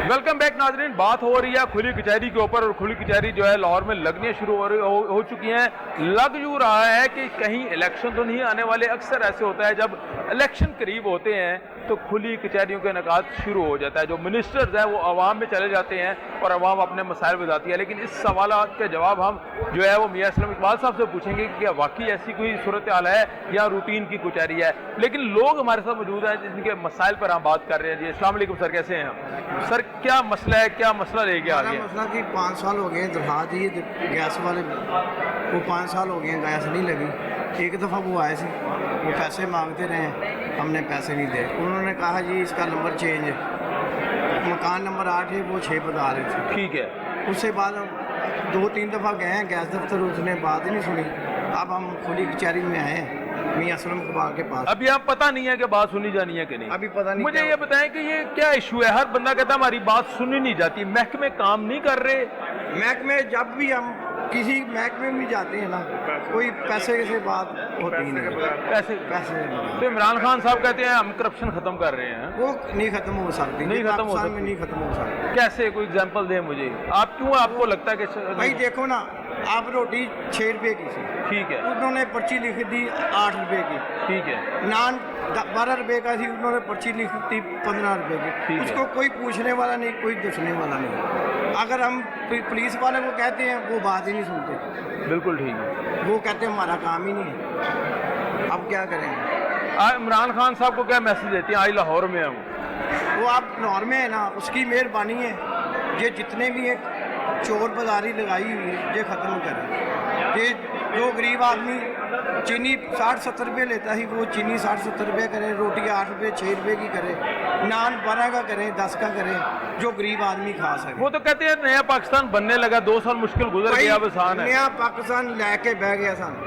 Welcome back नाजरीन। बात हो रही है खुली कचहरी के ऊपर और खुली कचहरी जो है लाहौर में लगने शुरू हो चुकी हैं। लग यूँ रहा है कि कहीं इलेक्शन तो नहीं आने वाले। अक्सर ऐसे होता है जब इलेक्शन करीब होते हैं तो खुली कचहरियों के इनेकाद शुरू हो जाता है। जो मिनिस्टर्स हैं वो अवाम में चले जाते हैं और अवाम अपने मसाइल बताती है। लेकिन इस सवाल के जवाब हम जो है वो मियां असलम इकबाल साहब से पूछेंगे कि क्या वाकई ऐसी कोई सूरत हाल है या रूटीन की कचहरी है। लेकिन लोग हमारे साथ मौजूद हैं जिनके मसाइल पर हम बात कर रहे हैं। जी अस्सलाम वालेकुम सर, कैसे हैं आप? सर क्या मसला है, क्या मसला लेके आ गया? मसला कि 5 साल हो गए दरखास्त दी गैस वाले वो 5 साल हो गए गैस नहीं लगी। एक दफ़ा वो आए थे, वो पैसे मांगते रहे, हमने पैसे नहीं दे। उन्होंने कहा जी इसका नंबर चेंज है, मकान नंबर 8 है वो 6 बता रहे थे। ठीक है। उससे बाद 2-3 दफ़ा गए हैं गैस दफ्तर, उसने बात ही नहीं सुनी। अब हम खुली कचहरी में आए हैं मियां असलम इकबाल के पास। अभी आप पता नहीं है कि बात सुनी जानी है कि नहीं? अभी पता नहीं। मुझे ये बताएं कि ये क्या इशू है? हर बंदा कहता है हमारी बात सुनी नहीं जाती, महकमे काम नहीं कर रहे। महकमे जब भी हम किसी महकमे में जाते हैं ना, कोई पैसे से बात होती ही नहीं। पैसे तो इमरान खान साहब कहते हैं हम करप्शन खत्म कर रहे हैं। वो नहीं खत्म हो सकती, नहीं खत्म हो सकती। में नहीं खत्म हो सकती। कैसे, कोई एग्जांपल दें मुझे। आप क्यों, आपको लगता है कि भाई देखो ना, आप रोटी 6 रुपए की थी, ठीक है, उन्होंने पर्ची लिख दी 8 रुपए की। ठीक है। नान 12 रुपए का थी, उन्होंने पर्ची लिख दी 15 रुपए की। ठीक है। उसको कोई पूछने वाला नहीं, कोई दूसने वाला नहीं। अगर हम पुलिस वाले को कहते हैं वो बात ही नहीं सुनते। बिल्कुल ठीक है। वो कहते हैं हमारा काम ही नहीं है। अब क्या करेंगे? इमरान खान साहब को क्या मैसेज देती हैं? आई लाहौर में हूँ, वो आप लाहौर में है ना, उसकी मेहरबानी है। ये जितने भी एक चोर बाजारी लगाई हुई है ये ख़त्म करें। ये जो गरीब आदमी चीनी 60-70 रुपये लेता है वो चीनी 60-70 रुपये करे, रोटी 8 रुपये 6 रुपये की करे, नान 12 का करें, 10 का करें, जो गरीब आदमी खा सके। वो तो कहते हैं नया पाकिस्तान बनने लगा, 2 साल मुश्किल गुजर गया, अब आसान है। नया पाकिस्तान लैके बह गया सन,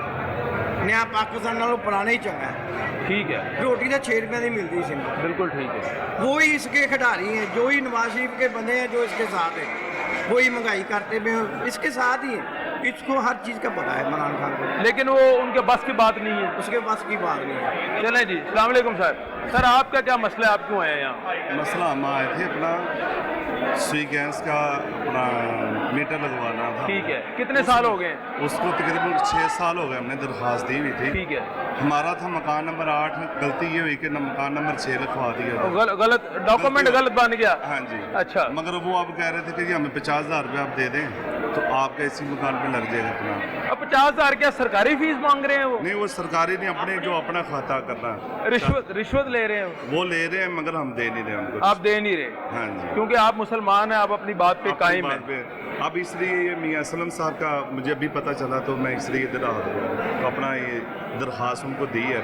नया पाकिस्तान नालों पुराना ही चंगा है। ठीक है। रोटी तो 6 रुपये की मिलती है। बिल्कुल ठीक है। वो ही इसके खिडारी हैं, जो ही नवाज शरीफ के बंदे हैं जो इसके साथ हैं, वही महंगाई करते हुए इसके साथ ही है। इसको हर चीज़ का पता है इमरान खान को, लेकिन वो उनके बस की बात नहीं है, उसके बस की बात नहीं है। चलें जी। अस्सलाम वालेकुम साहब। सर आपका क्या मसला है, आप क्यों आए हैं यहाँ? मसला हम आए थे अपना स्वी गैस का अपना मीटर लगवाना था। ठीक है। कितने साल हो गए? उसको तकरीबन 6 साल हो गए, हमने दरख्वास्त दी हुई थी। ठीक है। हमारा था मकान नंबर 8, गलती ये हुई कि मकान नंबर 6 लिखवा दिया था। गलत डॉक्यूमेंट गलत बन गया। हाँ जी। अच्छा। मगर वो आप कह रहे थे कि हमें 50,000 रुपये आप दे दें तो आपका इसी मकान पे लग जाएगा अपना। अब 50,000 क्या सरकारी फीस मांग रहे हैं वो? नहीं, वो सरकारी नहीं, अपने जो अपना खाता करना रिश्वत ले रहे हैं वो ले रहे हैं, मगर हम दे नहीं रहे उनको। आप दे नहीं रहे? हाँ जी। क्योंकि आप मुसलमान हैं, आप अपनी बात पे कायम हैं। अब इसलिए मियां असलम साहब का मुझे अभी पता चला तो मैं इसलिए इधर आ गया, तो अपना ये दरख्वास्त उनको दी है,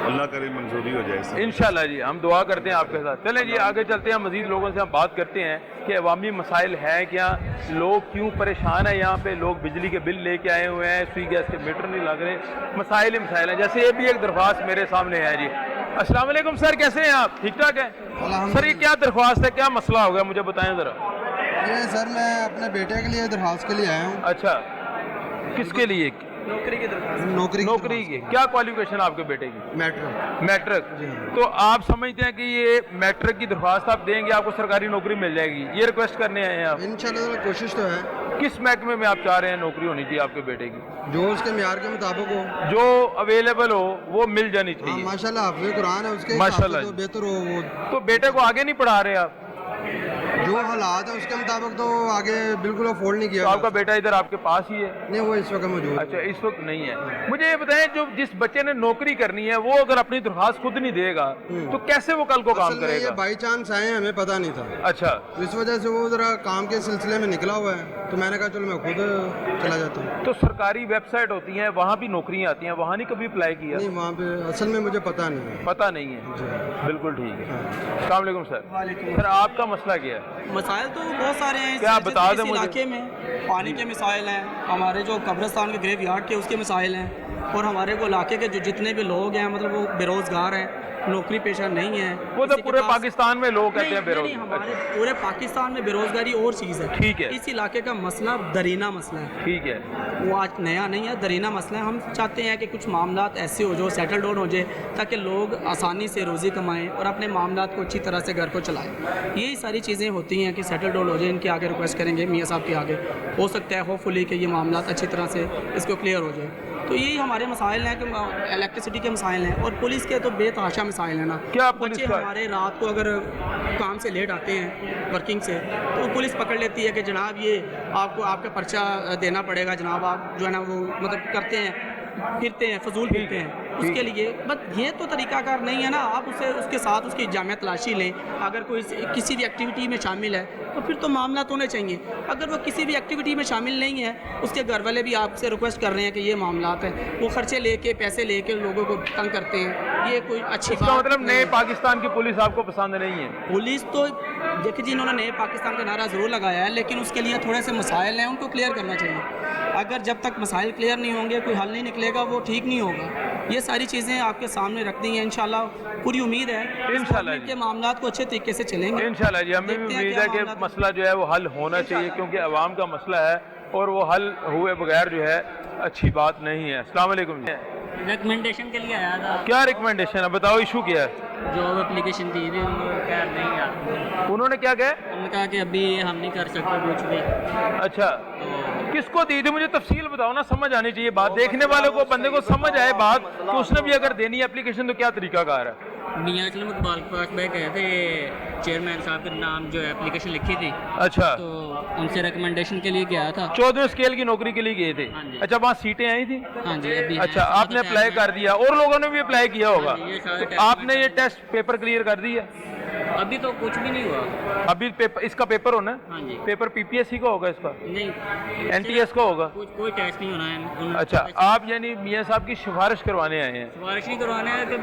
अल्लाह करे मंजूरी हो जाए इंशाल्लाह जी। हम दुआ करते हैं आपके साथ। चलें जी आगे चलते हैं, मज़ीद लोगों से हम बात करते हैं कि अवामी मसाइल हैं क्या, लोग क्यों परेशान हैं। यहाँ पे लोग बिजली के बिल लेके आए हुए हैं, स्वी गैस के मीटर नहीं लग रहे, मसाइल ही मसाइल हैं। जैसे ये भी एक दरख्वास्त मेरे सामने है जी। अस्सलाम वालेकुम सर, कैसे हैं आप? ठीक ठाक हैं सर? ये क्या दरख्वास्त है, क्या मसला होगा, मुझे बताएं ज़रा। ये सर मैं अपने बेटे के लिए दरखास्त के लिए आया हूँ। अच्छा, किसके लिए? नौकरी की। क्या क्वालिफिकेशन आपके बेटे की? मैट्रिक। तो आप समझते हैं कि ये मैट्रिक की दरख्वास्त आप देंगे आपको सरकारी नौकरी मिल जाएगी, ये रिक्वेस्ट करने आए हैं आप? इंशाल्लाह कोशिश तो है। किस महकमे में आप चाह रहे हैं नौकरी होनी चाहिए आपके बेटे की? जो उसके म्यार के मुताबिक हो, जो अवेलेबल हो वो मिल जानी चाहिए। माशाल्लाह हाफ़िज़ कुरान है उसके, माशाल्लाह तो बेहतर हो वो। तो बेटे को आगे नहीं पढ़ा रहे आप? जो हालात है उसके मुताबिक तो आगे बिल्कुल अफोर्ड नहीं किया। तो आपका बेटा इधर आपके पास ही है? नहीं, वो इस वक्त मौजूद। अच्छा, इस वक्त नहीं है। मुझे ये बताएं, जो जिस बच्चे ने नौकरी करनी है वो अगर अपनी दरख्वास्त खुद नहीं देगा तो कैसे वो कल को काम करेगा? बाई चांस आए, हमें पता नहीं था। अच्छा, इस वजह से वो जरा काम के सिलसिले में निकला हुआ है, तो मैंने कहा चलो मैं खुद चला जाता हूँ। तो सरकारी वेबसाइट होती है, वहाँ भी नौकरियाँ आती हैं, वहाँ नहीं कभी अप्लाई किया? नहीं, वहाँ पे असल में मुझे पता नहीं है। पता नहीं है। बिल्कुल ठीक है। अस्सलाम वालेकुम सर। सर आपका मसला क्या है? मसाइल तो बहुत सारे हैं। क्या बता दें इस इलाके में पानी के मसाइल हैं, हमारे जो कब्रिस्तान के ग्रेव यार्ड के उसके मसाइल हैं, और हमारे को इलाके के जो जितने भी लोग हैं मतलब वो बेरोज़गार हैं, नौकरी पेशा नहीं है। वो तो पूरे पाकिस्तान में लोग कहते हैं बेरोजगार। हमारे पूरे पाकिस्तान में बेरोजगारी और चीज़ है। ठीक है। इस इलाके का मसला दरीना मसला है। ठीक है। वो आज नया नहीं है, दरीना मसला है। हम चाहते हैं कि कुछ मामलात ऐसे हो जो सेटल डाउन हो जाए ताकि लोग आसानी से रोज़ी कमाएं और अपने मामलात को अच्छी तरह से घर को चलाएं। यही सारी चीज़ें होती ہوتی ہیں کہ سیٹل ڈاؤن ہو جائے, ان کے آگے ریکویسٹ کریں گے میاں صاحب کے آگے, ہو سکتا ہے ہوپ فلی کہ یہ معاملات اچھی طرح سے اس کو کلیئر ہو جائے. تو یہی ہمارے مسائل ہیں کہ الیکٹریسٹی کے مسائل ہیں, اور پولیس کے تو بے تحاشا مسائل ہیں نا. کیا پولیس بچے کا ہمارے رات کو اگر کام سے لیٹ آتے ہیں ورکنگ سے, تو پولیس پکڑ لیتی ہے کہ جناب یہ آپ کو آپ کا پرچہ دینا پڑے گا جناب, آپ جو ہے نا وہ مطلب کرتے ہیں, پھرتے ہیں, فضول پھرتے ہیں اس کے لیے. بٹ یہ تو طریقہ کار نہیں ہے نا. آپ اس کے ساتھ اس کی جامع تلاشی لیں. اگر کوئی کسی بھی ایکٹیویٹی میں شامل ہے تو پھر تو معاملات ہونے چاہیے. اگر وہ کسی بھی ایکٹیویٹی میں شامل نہیں ہے, اس کے گھر والے بھی آپ سے ریکویسٹ کر رہے ہیں کہ یہ معاملات ہیں, وہ خرچے لے کے پیسے لے کے لوگوں کو تنگ کرتے ہیں, یہ کوئی اچھی اس کا مطلب نئے پاکستان کی پولیس آپ کو پسند نہیں ہے؟ پولیس تو دیکھیں جی, انہوں نے نئے پاکستان کا نعرہ ضرور لگایا ہے, لیکن اس کے لیے تھوڑے سے مسائل ہیں, ان کو کلیئر کرنا چاہیے. اگر جب تک مسائل کلیئر نہیں ہوں گے, کوئی حل نہیں نکلے گا, وہ ٹھیک نہیں ہوگا. یہ ساری چیزیں آپ کے سامنے رکھ دی ہیں. انشاءاللہ پوری امید ہے انشاءاللہ کہ معاملات کو اچھے طریقے سے چلیں گے. انشاءاللہ جی, ہمیں بھی امید ہے کہ مسئلہ جو ہے وہ حل ہونا چاہیے, کیونکہ عوام کا مسئلہ ہے اور وہ حل ہوئے بغیر جو ہے اچھی بات نہیں ہے. السلام علیکم جی. ریکمنڈیشن کے لیے آیا تھا. کیا ریکمنڈیشن ہے, بتاؤ ایشو کیا ہے؟ جاب اپلیکیشن دی تھی, خیر نہیں آیا. انہوں نے کیا کہا؟ انہوں نے کہا کہ ابھی ہم نہیں کر سکتے کچھ بھی. اچھا, کس کو دی تھی مجھے تفصیل بتاؤ نا, سمجھ آنی چاہیے بات, دیکھنے والے کو بندے کو سمجھ آئے بات, تو اس نے بھی اگر دینی ہے اپلیکیشن تو کیا طریقہ کار ہے؟ میاں اسلم اقبال کے پاس میں گئے تھے, چیئرمین صاحب کے نام جو ہے اپلیکیشن لکھی تھی, اچھا, تو ان سے ریکمنڈیشن کے لیے گیا تھا. 14 اسکیل کی نوکری کے لیے گئے تھے. اچھا, وہاں سیٹیں آئی تھیں؟ ہاں جی, ابھی اچھا, آپ نے اپلائی کر دیا, اور لوگوں نے بھی اپلائی کیا ہوگا, یہ سارے تو آپ نے یہ ٹیسٹ پیپر کلیئر کر دیا؟ ابھی تو کچھ بھی نہیں ہوا. ابھی اس کا پیپر ہونا ہے؟ ہاں جی. پیپر پی پی ایس سی کا ہوگا, اس کا نہیں, این ٹی ایس کا ہوگا. کوئی ٹیسٹ نہیں ہونا ہے. اچھا, آپ یعنی میاں صاحب کی سفارش کروانے آئے ہیں؟ سفارش نہیں کروانا ہے, کہ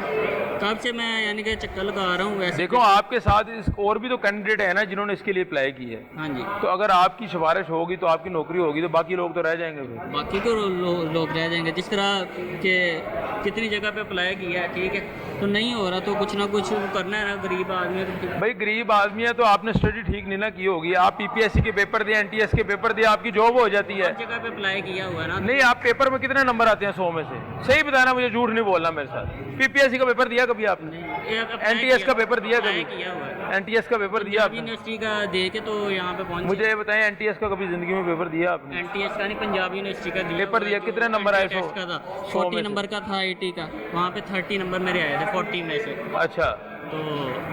کب سے میں یعنی کہ چکر لگا رہا ہوں. ویسے دیکھو, آپ کے ساتھ اور بھی تو کینڈیڈیٹ ہے نا جنہوں نے اس کے لیے اپلائی کی ہے. ہاں جی, تو اگر آپ کی سفارش ہوگی تو آپ کی نوکری ہوگی, تو باقی لوگ تو رہ جائیں گے پھر. باقی تو لوگ رہ جائیں گے. جس طرح کہ کتنی جگہ پہ اپلائی کیا ہے, ٹھیک ہے, تو نہیں ہو رہا, تو کچھ نہ کچھ کرنا ہے نا. غریب آدمی ہے, بھائی غریب آدمی ہے تو آپ نے اسٹڈی ٹھیک نہیں نہ کی ہوگی. آپ پی پی ایس سی کے پیپر دیں, این ٹی ایس کے پیپر دیں, آپ کی جاب ہو جاتی ہے. جگہ پہ اپلائی کیا ہوا ہے نا. نہیں, آپ پیپر میں کتنے نمبر آتے ہیں 100 میں سے؟ صحیح بتانا مجھے, جھوٹ نہیں بولنا میرے ساتھ. پی پی ایس سی کا پیپر دیا کبھی آپ نے؟ این ٹی ایس کا پیپر دیا کبھی؟ این ٹی ایس کا پیپر دیا آپ نے؟ یونیورسٹی کا دے کے تو یہاں پہ پہنچے. مجھے یہ بتائیں, این ٹی ایس کا کبھی زندگی میں پیپر دیا آپ نے؟ این ٹی ایس کا نہیں, پنجاب یونیورسٹی کا پیپر دیا, کتنے نمبر آئے؟ 100 کا تھا, 40 نمبر کا تھا 80 کا, وہاں پہ 30 نمبر میرے آئے تھے 40 میں سے. اچھا,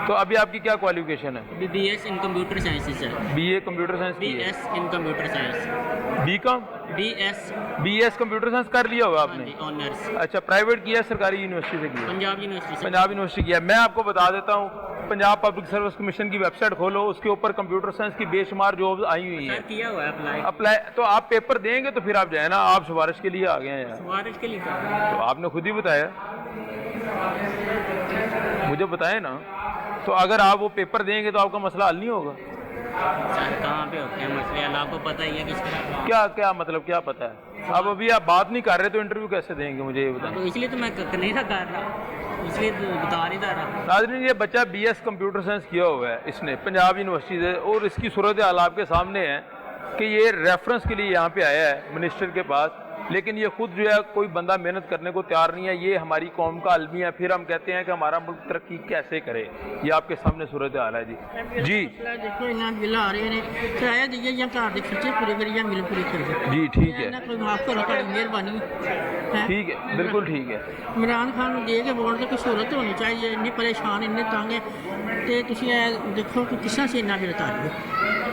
تو ابھی آپ کی کیا کوالیفیکیشن ہے؟ B S in computer sciences ہے. B A computer science B کی ہے. S in computer science. B com, B S computer science کر لیا ہوگا آپ نے؟ آنرس. اچھا, پرائیویٹ کیا, سرکاری یونیورسٹی سے کیا؟ پنجاب یونیورسٹی سے. پنجاب یونیورسٹی کیا. میں آپ کو بتا دیتا ہوں, پنجاب پبلک سروس کمیشن کی ویب سائٹ کھولو, اس کے اوپر کمپیوٹر سائنس کی بے شمار جابز آئی ہوئی ہیں. کیا ہوا ہے اپلائی, تو آپ پیپر دیں گے تو پھر آپ جائیں نا, آپ سفارش کے لیے آ گئے ہیں. سفارش کے لیے تو آپ نے خود ہی بتایا, مجھے بتائیں نا. تو اگر آپ وہ پیپر دیں گے تو آپ کا مسئلہ حل نہیں ہوگا. سر کہاں پہ ہوتے ہیں مسئلے, اللہ کو پتہ ہی ہے کس طرح. کیا مطلب, کیا پتہ ہے؟ اب ابھی آپ بات نہیں کر رہے تو انٹرویو کیسے دیں گے, مجھے یہ بتائیں. تو اس لیے تو میں نہیں تھا کر رہا, اس لیے بتا نہیں تھا رہا. ناظرین, یہ بچہ بی ایس کمپیوٹر سائنس کیا ہوا ہے اس نے پنجاب یونیورسٹی سے, اور اس کی صورتحال آپ کے سامنے ہے کہ یہ ریفرنس کے لیے یہاں پہ آیا ہے منسٹر کے پاس, لیکن یہ خود جو ہے کوئی بندہ محنت کرنے کو تیار نہیں ہے. یہ ہماری قوم کا المیہ ہے, پھر ہم کہتے ہیں کہ ہمارا ملک ترقی کیسے کرے. یہ آپ کے سامنے صورتحال ہے. جی دیکھو یہاں بل آ رہے ہیں, کرایہ دیے یا گھر کے خرچے پورے کری یا مل پوری کر. جی ٹھیک ہے, کوئی معاف کرو, تھوڑی مہربانی. ٹھیک ہے, بالکل ٹھیک ہے. عمران خان دے کے ووٹ کی سہولت ہونی چاہیے. انی پریشان, انی تنگ ہے, تو تھی دیکھو کہ کس طرح سے اتنا بل اتار لو.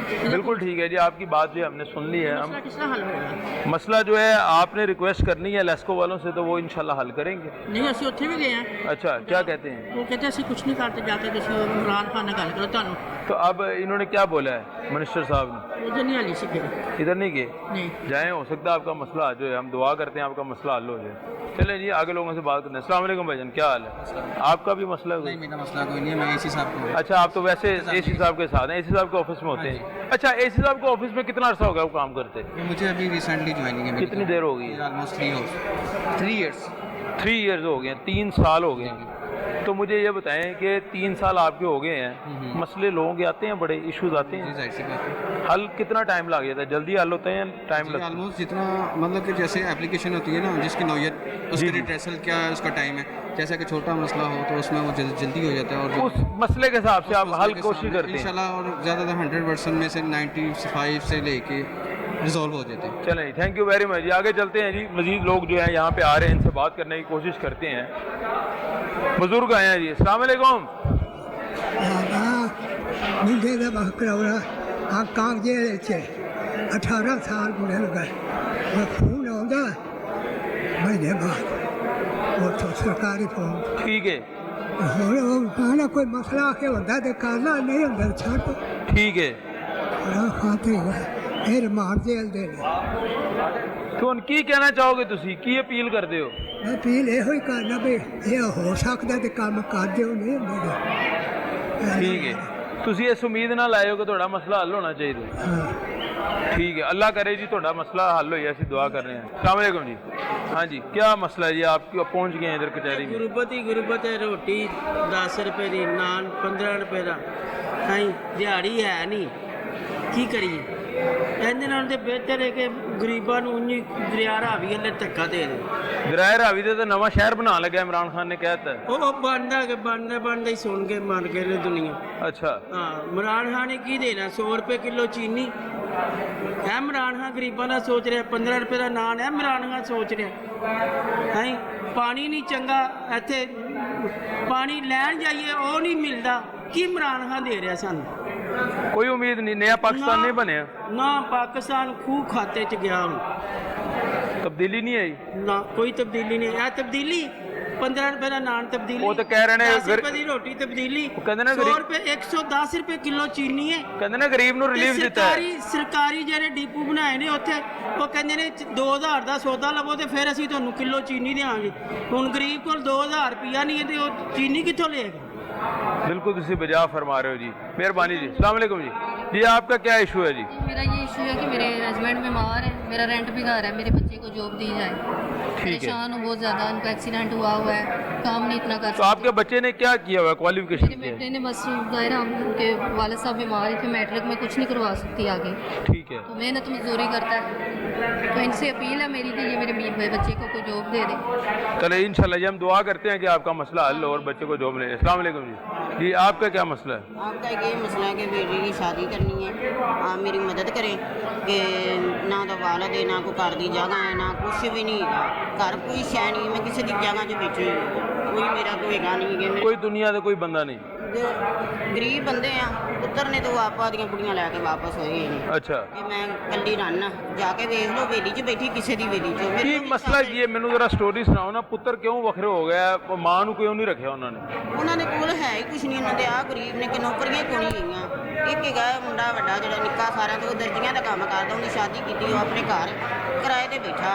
بالکل ٹھیک ہے جی, آپ کی بات جو ہم نے سن لی ہے. ہم کس طرح حل ہوگا مسئلہ جو ہے آپ نے ریکویسٹ کرنی ہے لیسکو والوں سے, تو وہ انشاءاللہ حل کریں گے. نہیں, اسی اتنے بھی گئے ہیں. اچھا, کیا کہتے ہیں؟ وہ کہتے ہیں اسی کچھ نہیں کرتے, جا کے تھی عمران خان نے گل کرو تمہیں. تو اب انہوں نے کیا بولا ہے منسٹر صاحب نے؟ ادھر نہیں حلی سکے, ادھر نہیں گئے, نہیں جائیں, ہو سکتا ہے آپ کا مسئلہ جو ہے, ہم دعا کرتے ہیں آپ کا مسئلہ حل ہو جائے. چلیں جی, آگے لوگوں سے بات کرتے ہیں. السلام علیکم بھائی جان, کیا حال ہے؟ آپ کا بھی مسئلہ ہے؟ میرا مسئلہ کوئی نہیں ہے, میں اے سی صاحب کو. اچھا, آپ تو ویسے اے سی صاحب کے ساتھ ہیں, اے سی صاحب کے آفس میں ہوتے ہیں. اچھا, اے سی صاحب کے آفس میں کتنا عرصہ ہو گیا وہ کام کرتے؟ مجھے ابھی ریسنٹلی جوائننگ ہے. کتنی دیر ہو گئی؟ Almost 3 years. 3 ایئرز ہو گئے ہیں, 3 سال ہو گئے ہیں. तो मुझे ये बताएं कि 3 साल आपके हो गए हैं, मसले लोगों के आते हैं, बड़े इश्यूज आते हैं, जाहिर सी बात है। हल कितना टाइम लग जाता है? जल्दी हल होता है या टाइम लगता है? ऑलमोस्ट जितना मतलब कि जैसे एप्लीकेशन होती है ना जिसकी नौयत, उसके रिट्रेसल क्या है, उसका टाइम है। जैसा कि छोटा मसला हो तो उसमें वो जल्दी हो जाता है, और उस मसले के हिसाब से आप हल कोशिश करते हैं इंशाल्लाह, और ज़्यादातर 100% में से 95 से लेके रिजॉल्व हो जाते हैं। चलें, थैंक यू वेरी मच जी। आगे चलते हैं जी, मज़ीद लोग जो हैं यहाँ पे आ रहे हैं, इनसे बात करने की कोशिश करते हैं। बुजुर्ग आए हैं जी, अस्सलाम वालेकुम। मुंडे का बकरा आ कागजे 18 साल मुड़े गए, मैं फोन आਉਂਦਾ महीने बाद, वो तो सरकारी फोन। ठीक है, ਹੁਣ ਉਹ कहना कोई मसला के होता तो करना, नहीं होता छाटो। ठीक है। खाते फिर मार जेल दे तो ਹੁਣ ਕੀ ਕਹਿਣਾ ਚਾਹੋਗੇ ਤੁਸੀਂ, ਕੀ ਅਪੀਲ ਕਰਦੇ ਹੋ? मैं अपील ਇਹੋ ਹੀ ਕਰਨਾ ਵੀ ਇਹ ਹੋ ਸਕਦਾ ਤੇ ਕੰਮ ਕਰ ਦਿਓ, ਨਹੀਂ ਹੁੰਦਾ ਠੀਕ ਹੈ, ਤੁਸੀਂ ਇਸ ਉਮੀਦ ਨਾਲ ਆਏ ਹੋ ਕਿ ਤੁਹਾਡਾ ਮਸਲਾ ਹੱਲ ਹੋਣਾ ਚਾਹੀਦਾ। हाँ। ठीक है, अल्लाह करे जी ਤੁਹਾਡਾ ਮਸਲਾ ਹੱਲ ਹੋਏ, ਅਸੀਂ ਦੁਆ ਕਰ ਰਹੇ हैं। अस्सलाम वालेकुम जी। हाँ जी, क्या मसला है जी? आप क्यों पहुंच गए हैं इधर कचहरी में? गुरबत ही गुरबत है, रोटी 10 रुपए दी, नान 15 रुपए ਦਾ, ਨਹੀਂ ਦਿਹਾੜੀ ਹੈ ਨਹੀਂ, ਕੀ ਕਰੀਏ? ਇਹਦੇ ਨਾਲ ਤੇ ਬਿਹਤਰ ਹੈ ਕਿ ਗਰੀਬਾਂ ਨੂੰ ਉਂਝ ਦਰਿਆ ਰਾਵੀ ਵਾਲੇ ਧੱਕਾ ਦੇ ਦੇ। ਦਰਿਆ ਰਾਵੀ ਦੇ ਤਾਂ ਨਵਾਂ ਸ਼ਹਿਰ ਬਣਾਉਣ ਲੱਗਾ ਇਮਰਾਨ ਖਾਨ ਨੇ ਕਹਿਤਾ। ਉਹ ਬਣਦਾ ਹੀ ਸੁਣ ਕੇ ਮਰ ਗਏ ਨੇ ਦੁਨੀਆ। ਅੱਛਾ, ਹਾਂ, ਇਮਰਾਨ ਖਾਨ ਨੇ ਕੀ ਦੇਣਾ? 100 ਰੁਪਏ ਕਿਲੋ ਚੀਨੀ ਹੈ ਇਮਰਾਨ ਖਾਨ ਗਰੀਬਾਂ ਦਾ ਸੋਚ ਰਿਹਾ, 15 ਰੁਪਏ ਦਾ ਨਾਨ ਹੈ ਇਮਰਾਨ ਖਾਨ ਸੋਚ ਰਿਹਾ। ਹੈ ਪਾਣੀ ਨਹੀਂ ਚੰਗਾ, ਇੱਥੇ ਪਾਣੀ ਲੈਣ ਜਾਈਏ ਉਹ ਨਹੀਂ ਮਿਲਦਾ, ਕੀ ਇਮਰਾਨ ਖਾਨ ਦੇ ਰਿਹਾ ਸਾਨੂੰ? ਕੋਈ ਉਮੀਦ ਨਹੀਂ, ਨया ਪਾਕਿਸਤਾਨ ਨਹੀਂ ਬਣਿਆ, ਨਾ ਪਾਕਿਸਤਾਨ ਖੂਹ ਖਾਤੇ ਚ ਗਿਆ ਹੁਣ, ਤਬਦੀਲੀ ਨਹੀਂ ਆਈ। ਨਾ ਕੋਈ ਤਬਦੀਲੀ ਨਹੀਂ। ਇਹ ਤਬਦੀਲੀ 15 ਰੁਪਏ ਦਾ ਨਾਨ ਤਬਦੀਲੀ, ਉਹ ਤਾਂ ਕਹਿ ਰਹੇ ਨੇ 10 ਰੁਪਏ ਦੀ ਰੋਟੀ ਤਬਦੀਲੀ, ਉਹ ਕਹਿੰਦੇ ਨੇ 100 ਰੁਪਏ 110 ਰੁਪਏ ਕਿਲੋ ਚੀਨੀ ਹੈ। ਕਹਿੰਦੇ ਨੇ ਗਰੀਬ ਨੂੰ ਰਿਲੀਫ ਤੇ ਦਿੱਤਾ ਹੈ। ਸਰਕਾਰੀ ਜਿਹੜੇ ਡੀਪੂ ਬਣਾਏ ਨੇ ਉੱਥੇ, ਉਹ ਕਹਿੰਦੇ ਨੇ 2000 ਦਾ ਸੌਦਾ ਲਵੋ ਤੇ ਫਿਰ ਅਸੀਂ ਤੁਹਾਨੂੰ ਕਿਲੋ ਚੀਨੀ ਦੇਵਾਂਗੇ। ਹੁਣ ਗਰੀਬ ਕੋਲ 2000 ਰੁਪਇਆ ਨਹੀਂ ਹੈ ਤੇ ਉਹ ਚੀਨੀ ਕਿੱਥੋਂ ਲਏਗਾ? बिल्कुल तुसी बजा फरमा रहे हो जी, मेहरबानी जी। अस्सलाम वालेकुम जी। जी आपका क्या इशू है जी? मेरा ये इशू है कि मेरे हस्बैंड बीमार है, मेरा रेंट भी घर है, मेरे बच्चे को जॉब दी जाए। ठीक है, परेशान हूँ बहुत ज़्यादा, उनका एक्सीडेंट हुआ हुआ है, काम नहीं इतना कर तो आपके बच्चे ने क्या किया हुआ है, क्वालिफिकेशन मेरे क्या बेटे है? ने बस ज़ाहिर है उनके वाले साहब बीमार है, फिर मैट्रिक में कुछ नहीं करवा सकती आगे, ठीक है, तो मेहनत मजदूरी करता है। तो इनसे अपील है मेरी कि ये मेरे बच्चे को कोई जॉब दे दे। चले इंशाल्लाह जी, हम दुआ करते हैं कि आपका मसला हल हो और बच्चे को जॉब मिले। अस्सलाम वालेकुम जी। जी आपका क्या मसला है? आपका ये मसला है कि बेटी की शादी करनी है, आप मेरी मदद करें कि ना तो वालद है, ना कोई घर की जगह है, ना कुछ भी नहीं है, घर कोई शह नहीं, मैं किसी की जगह च बेची कोई मेरा कोई गा नहीं है, कोई दुनिया का कोई बंदा नहीं? गरीब बंदे हैं, पुत्र ने तो आपा दी बुढ़ियां लैके वापस होए हैं। अच्छा, कि मैं कल्ली रन जाके देख लो वेली च बैठी किसी की वेली च ਕੀ ਮਸਲਾ ਕੀ ਹੈ? ਮੈਨੂੰ ਜ਼ਰਾ ਸਟੋਰੀ ਸੁਣਾਓ ਨਾ, ਪੁੱਤਰ ਕਿਉਂ ਵੱਖਰੇ ਹੋ ਗਿਆ, ਮਾਂ ਨੂੰ ਕਿਉਂ ਨਹੀਂ ਰੱਖਿਆ ਉਹਨਾਂ ਨੇ? ਉਹਨਾਂ ਦੇ ਕੋਲ ਹੈ ਹੀ ਕੁਛ ਨਹੀਂ, ਉਹਨਾਂ ਦੇ ਆ ਗਰੀਬ ਨੇ ਕਿ ਨੌਕਰੀਆਂ ਕਿਉਂ ਨਹੀਂ ਗਈਆਂ। ਇੱਕ ਹੈਗਾ ਮੁੰਡਾ ਵੱਡਾ ਜਿਹੜਾ ਨਿੱਕਾ ਸਾਰਿਆਂ ਤੋਂ, ਦਰਜੀਆਂ ਦਾ ਕੰਮ ਕਰਦਾ, ਉਹਨੇ ਸ਼ਾਦੀ ਕੀਤੀ, ਉਹ ਆਪਣੇ ਘਰ ਕਿਰਾਏ ਤੇ ਬੈਠਾ,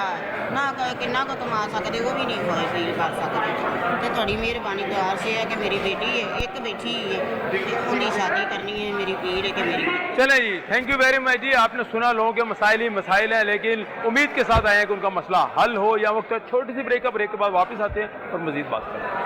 ਨਾ ਕਿੰਨਾ ਕੁ ਕਮਾ ਸਕਦੇ ਉਹ ਵੀ ਨਹੀਂ ਕੋਈ ਫੀਲ ਕਰ ਸਕਦੇ। ਤੇ ਤੁਹਾਡੀ ਮਿਹਰਬਾਨੀ ਦੁਆ ਸੇ ਹੈ ਕਿ ਮੇਰੀ ਬੇਟੀ ਹੈ ਇੱਕ ਬੈਠੀ ਹੈ ਤੇ ਉਹਦੀ ਸ਼ਾਦੀ करनी है, मेरी पीर है कि मेरी। चले जी, थैंक यू वेरी मच जी। आपने सुना लोगों के मसाइल ही मसाइल हैं, लेकिन उम्मीद के साथ आए हैं कि उनका मसला हल हो। या वक्त छोटी सी ब्रेक के बाद वापस आते हैं और मजीद बात करते हैं।